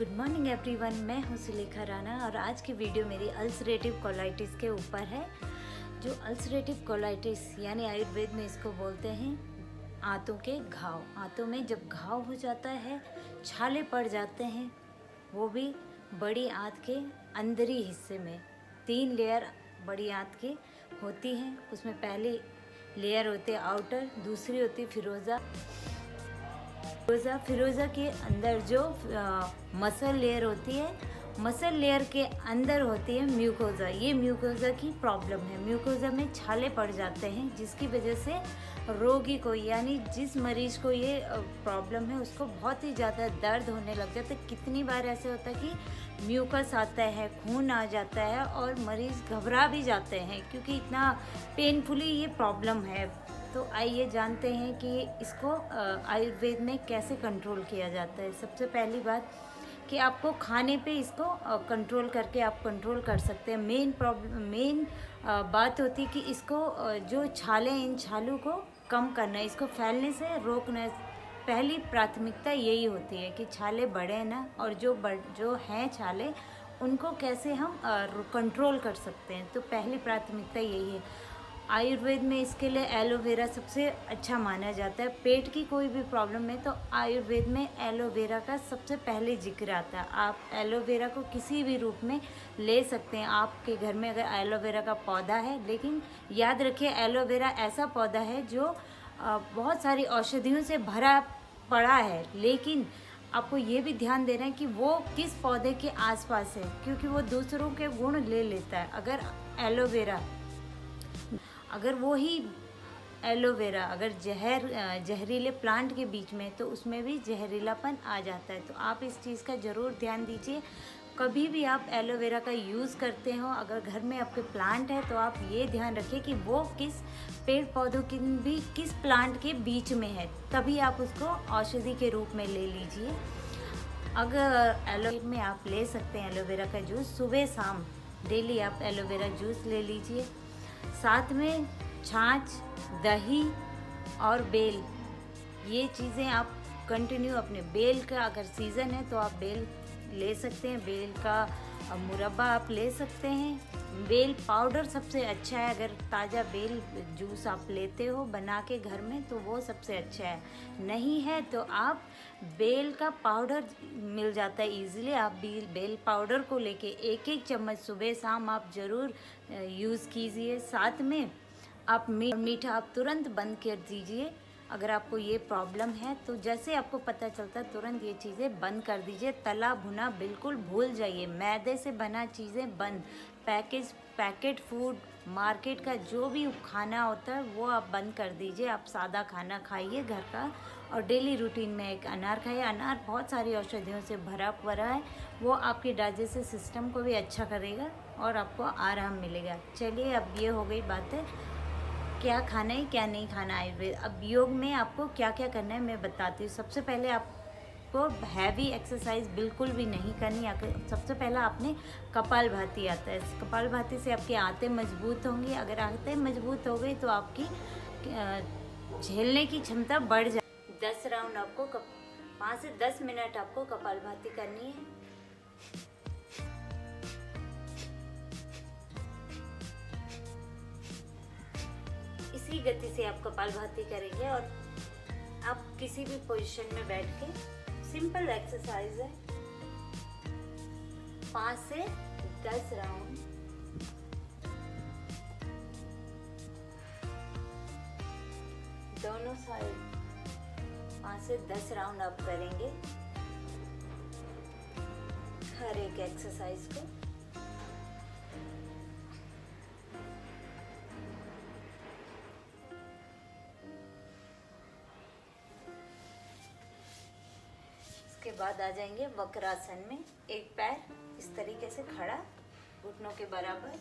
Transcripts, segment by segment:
Good morning everyone, मैं हूँ सुलेखा राणा और आज की वीडियो मेरी अल्सरेटिव कोलाइटिस के ऊपर है। जो अल्सरेटिव कोलाइटिस यानी आयुर्वेद में इसको बोलते हैं आंतों के घाव। आंतों में जब घाव हो जाता है, छाले पड़ जाते हैं, वो भी बड़ी आंत के अंदरी हिस्से में। 3 लेयर बड़ी आंत की होती हैं। उसमें पहली लेयर होती है आउटर, दूसरी होती है फिरोज़ा के अंदर जो मसल लेयर होती है, मसल लेयर के अंदर होती है म्यूकोज़ा। ये म्यूकोज़ा की प्रॉब्लम है। म्यूकोज़ा में छाले पड़ जाते हैं, जिसकी वजह से रोगी को यानी जिस मरीज़ को ये प्रॉब्लम है उसको बहुत ही ज़्यादा दर्द होने लग जाता है। कितनी बार ऐसे होता है कि म्यूकस आता है, खून आ जाता है और मरीज़ घबरा भी जाते हैं क्योंकि इतना पेनफुली ये प्रॉब्लम है। तो आइए जानते हैं कि इसको आयुर्वेद में कैसे कंट्रोल किया जाता है। सबसे पहली बात कि आपको खाने पे इसको कंट्रोल करके आप कंट्रोल कर सकते हैं। मेन बात होती है कि इसको जो छाले, इन छालों को कम करना है, इसको फैलने से रोकना है। पहली प्राथमिकता यही होती है कि छाले बढ़े ना, और जो हैं छाले उनको कैसे हम कंट्रोल कर सकते हैं। तो पहली प्राथमिकता यही है। आयुर्वेद में इसके लिए एलोवेरा सबसे अच्छा माना जाता है। पेट की कोई भी प्रॉब्लम है तो आयुर्वेद में एलोवेरा का सबसे पहले जिक्र आता है। आप एलोवेरा को किसी भी रूप में ले सकते हैं। आपके घर में अगर एलोवेरा का पौधा है, लेकिन याद रखिए एलोवेरा ऐसा पौधा है जो बहुत सारी औषधियों से भरा पड़ा है, लेकिन आपको ये भी ध्यान देना है कि वो किस पौधे के आसपास है, क्योंकि वो दूसरों के गुण ले लेता है। अगर वो ही एलोवेरा अगर जहरीले प्लांट के बीच में, तो उसमें भी जहरीलापन आ जाता है। तो आप इस चीज़ का ज़रूर ध्यान दीजिए। कभी भी आप एलोवेरा का यूज़ करते हो, अगर घर में आपके प्लांट है, तो आप ये ध्यान रखिए कि वो किस पेड़ पौधों की भी किस प्लांट के बीच में है, तभी आप उसको औषधि के रूप में ले लीजिए। अगर एलोवेरा में आप ले सकते हैं एलोवेरा का जूस, सुबह शाम डेली आप एलोवेरा जूस ले लीजिए। साथ में छाछ, दही और बेल, ये चीज़ें आप कंटिन्यू अपने, बेल का अगर सीज़न है तो आप बेल ले सकते हैं, बेल का मुरब्बा आप ले सकते हैं। बेल पाउडर सबसे अच्छा है। अगर ताज़ा बेल जूस आप लेते हो बना के घर में तो वो सबसे अच्छा है। नहीं है तो आप बेल का पाउडर मिल जाता है ईज़िली, आप बेल पाउडर को लेके 1-1 चम्मच सुबह शाम आप ज़रूर यूज़ कीजिए। साथ में आप मीठा आप तुरंत बंद कर दीजिए। अगर आपको ये प्रॉब्लम है तो जैसे आपको पता चलता है तुरंत ये चीज़ें बंद कर दीजिए। तला भुना बिल्कुल भूल जाइए। मैदे से बना चीज़ें बंद। पैकेट फूड, मार्केट का जो भी खाना होता है वो आप बंद कर दीजिए। आप सादा खाना खाइए घर का, और डेली रूटीन में एक अनार खाइए। अनार बहुत सारी औषधियों से भरा पड़ा है, वो आपके डाइजेस्टिव सिस्टम को भी अच्छा करेगा और आपको आराम मिलेगा। चलिए, अब ये हो गई बातें क्या खाना है क्या नहीं खाना आयुर्वेद। अब योग में आपको क्या क्या करना है मैं बताती हूँ। सबसे पहले आपको हैवी एक्सरसाइज बिल्कुल भी नहीं करनी। सबसे पहला आपने कपालभाति आता है। कपालभाति से आपकी आंतें मजबूत होंगी। अगर आंतें मजबूत हो गई तो आपकी झेलने की क्षमता बढ़ जाए। 10 राउंड आपको 5 से 10 मिनट आपको कपालभाति करनी है। इसी गति से आप कपालभाति करेंगे और आप किसी भी पोजीशन में बैठ के, सिंपल एक्सरसाइज है। 5 से 10 राउंड दोनों साइड 5 से 10 राउंड आप करेंगे हर एक एक्सरसाइज को। के बाद आ जाएंगे वक्रासन में। एक पैर इस तरीके से खड़ा, घुटनों के बराबर,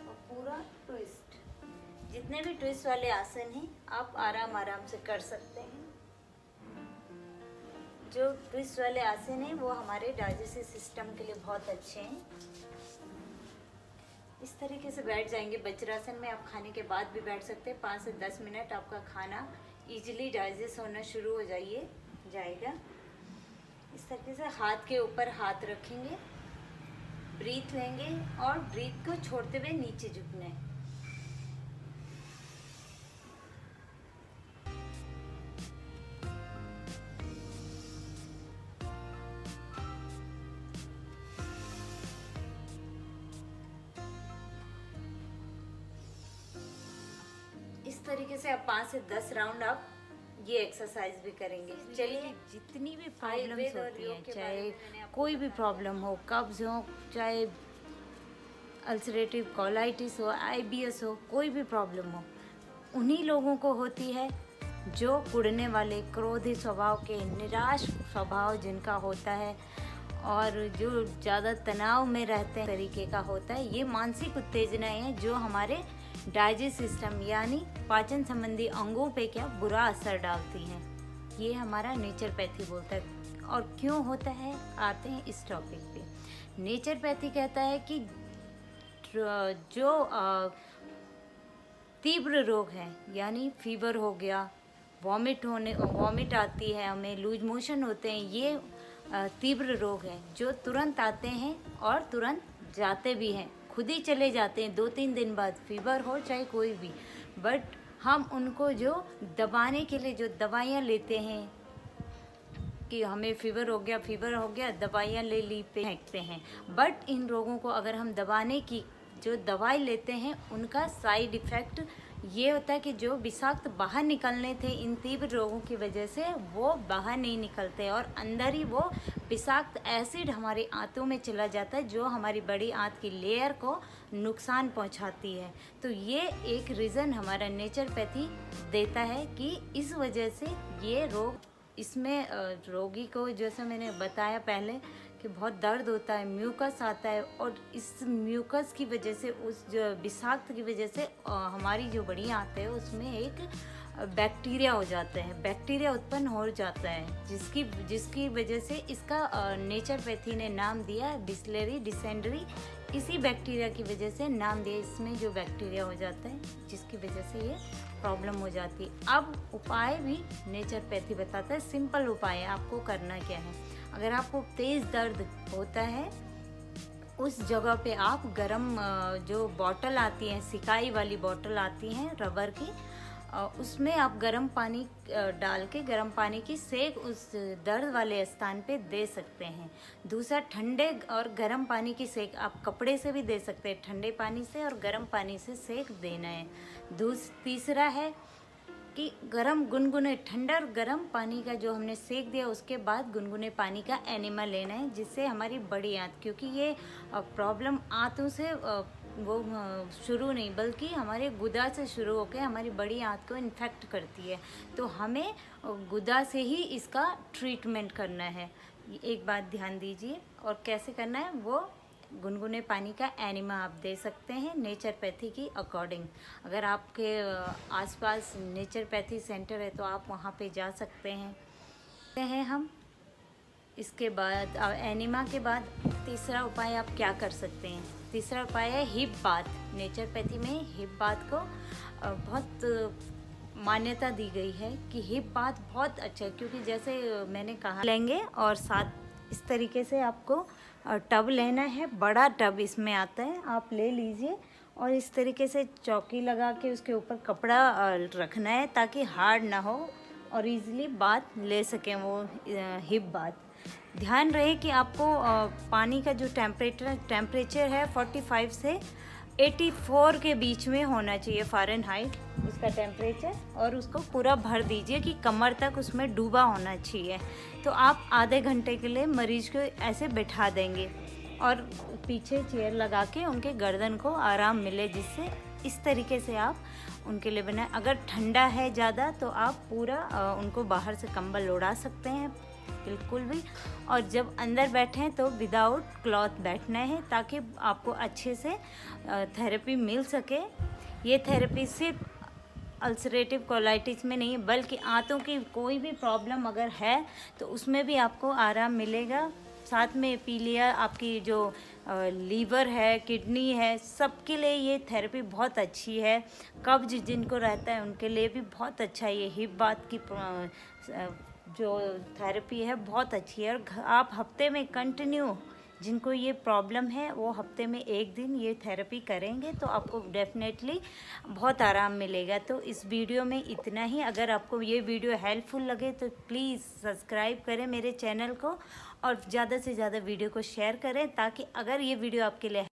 और पूरा ट्विस्ट। जितने भी ट्विस्ट वाले आसन हैं आप आराम से कर सकते हैं। जो ट्विस्ट वाले आसन हैं वो हमारे डाइजेस्टिव सिस्टम के लिए बहुत अच्छे हैं। इस तरीके से बैठ जाएंगे। वज्रासन में आप खाने के बाद भी बैठ सकते हैं। 5 से 10 मिनट आपका खाना इजीली डाइजेस्ट होना शुरू हो जाएगा। इस तरीके से हाथ के ऊपर हाथ रखेंगे, ब्रीथ लेंगे और ब्रीथ को छोड़ते हुए नीचे झुकना है। इस तरीके से आप 5 से 10 राउंड आप ये एक्सरसाइज भी करेंगे। चलिए, जितनी भी प्रॉब्लम्स होती हैं, चाहे कोई भी प्रॉब्लम हो, कब्ज हो, चाहे अल्सरेटिव कोलाइटिस हो, IBS हो, कोई भी प्रॉब्लम हो, उन्हीं लोगों को होती है जो कुड़ने वाले, क्रोधी स्वभाव के, निराश स्वभाव जिनका होता है और जो ज़्यादा तनाव में रहते हैं तरीके का होता है। ये मानसिक उत्तेजनाएं हैं जो हमारे डाइजेस्ट सिस्टम यानी पाचन संबंधी अंगों पे क्या बुरा असर डालती हैं। ये हमारा नेचरपैथी बोलता है। और क्यों होता है, आते हैं इस टॉपिक पे। नेचरपैथी कहता है कि जो तीव्र रोग हैं, यानी फीवर हो गया, वॉमिट आती है, हमें लूज मोशन होते हैं, ये तीव्र रोग हैं जो तुरंत आते हैं और तुरंत जाते भी हैं, खुद ही चले जाते हैं 2-3 दिन बाद, फीवर हो चाहे कोई भी। बट हम उनको जो दबाने के लिए जो दवाइयाँ लेते हैं कि हमें फीवर हो गया, दवाइयाँ ले ली पे फेंकते हैं। बट इन रोगों को अगर हम दबाने की जो दवाई लेते हैं, उनका साइड इफ़ेक्ट ये होता है कि जो विषाक्त बाहर निकलने थे इन तीव्र रोगों की वजह से, वो बाहर नहीं निकलते और अंदर ही वो विषाक्त एसिड हमारी आंतों में चला जाता है, जो हमारी बड़ी आंत की लेयर को नुकसान पहुंचाती है। तो ये एक रीज़न हमारा नेचरपैथी देता है कि इस वजह से ये रोग, इसमें रोगी को जैसे मैंने बताया पहले कि बहुत दर्द होता है, म्यूकस आता है और इस म्यूकस की वजह से, उस जो विषाक्त की वजह से हमारी जो बड़ी आंत है उसमें एक बैक्टीरिया हो जाता है, बैक्टीरिया उत्पन्न हो जाता है, जिसकी वजह से इसका नेचरपैथी ने नाम दिया बिस्लेरी डिसेंट्री। इसी बैक्टीरिया की वजह से नाम दिया, इसमें जो बैक्टीरिया हो जाता है जिसकी वजह से ये प्रॉब्लम हो जाती है। अब उपाय भी नेचरपैथी बताता है, सिंपल उपाय है, आपको करना क्या है। अगर आपको तेज़ दर्द होता है, उस जगह पे आप गरम जो बॉटल आती हैं, सिकाई वाली बॉटल आती हैं रबर की, उसमें आप गर्म पानी डाल के गर्म पानी की सेक उस दर्द वाले स्थान पे दे सकते हैं। दूसरा, ठंडे और गर्म पानी की सेक आप कपड़े से भी दे सकते हैं, ठंडे पानी से और गर्म पानी से सेक देना है। तीसरा है कि गरम गुनगुने, ठंडा और गर्म पानी का जो हमने सेक दिया उसके बाद गुनगुने पानी का एनिमा लेना है, जिससे हमारी बड़ी आंत, क्योंकि ये प्रॉब्लम आंतों से वो शुरू नहीं बल्कि हमारे गुदा से शुरू होकर हमारी बड़ी आंत को इन्फेक्ट करती है। तो हमें गुदा से ही इसका ट्रीटमेंट करना है। एक बात ध्यान दीजिए, और कैसे करना है वो गुनगुने पानी का एनिमा आप दे सकते हैं नेचरपैथी की अकॉर्डिंग। अगर आपके आसपास नेचरपैथी सेंटर है तो आप वहाँ पे जा सकते हैं हम। इसके बाद एनिमा के बाद तीसरा उपाय आप क्या कर सकते हैं, तीसरा उपाय है हिप बाथ। नेचरपैथी में हिप बाथ को बहुत मान्यता दी गई है कि हिप बाथ बहुत अच्छा है, क्योंकि जैसे मैंने कहा लेंगे और साथ इस तरीके से आपको टब लेना है, बड़ा टब इसमें आता है, आप ले लीजिए और इस तरीके से चौकी लगा के उसके ऊपर कपड़ा रखना है ताकि हार्ड ना हो और इजीली बाथ ले सकें वो हिप बाथ। ध्यान रहे कि आपको पानी का जो टेम्परेचर है 45 से 84 के बीच में होना चाहिए फ़ारेनहाइट उसका टेम्परेचर, और उसको पूरा भर दीजिए कि कमर तक उसमें डूबा होना चाहिए। तो आप आधे घंटे के लिए मरीज को ऐसे बैठा देंगे और पीछे चेयर लगा के उनके गर्दन को आराम मिले, जिससे इस तरीके से आप उनके लिए बनाएं। अगर ठंडा है ज़्यादा तो आप पूरा उनको बाहर से कंबल उड़ा सकते हैं बिल्कुल भी, और जब अंदर बैठें तो विदाउट क्लॉथ बैठना है ताकि आपको अच्छे से थेरेपी मिल सके। ये थेरेपी सिर्फ अल्सरेटिव कोलाइटिस में नहीं बल्कि आंतों की कोई भी प्रॉब्लम अगर है तो उसमें भी आपको आराम मिलेगा। साथ में पीलिया, आपकी जो लीवर है, किडनी है, सबके लिए ये थेरेपी बहुत अच्छी है। कब्ज जिनको रहता है उनके लिए भी बहुत अच्छा है ये हिप बाथ की जो थेरेपी है बहुत अच्छी है, और आप हफ्ते में कंटिन्यू, जिनको ये प्रॉब्लम है वो हफ्ते में 1 दिन ये थेरेपी करेंगे तो आपको डेफिनेटली बहुत आराम मिलेगा। तो इस वीडियो में इतना ही। अगर आपको ये वीडियो हेल्पफुल लगे तो प्लीज़ सब्सक्राइब करें मेरे चैनल को, और ज़्यादा से ज़्यादा वीडियो को शेयर करें, ताकि अगर ये वीडियो आपके लिए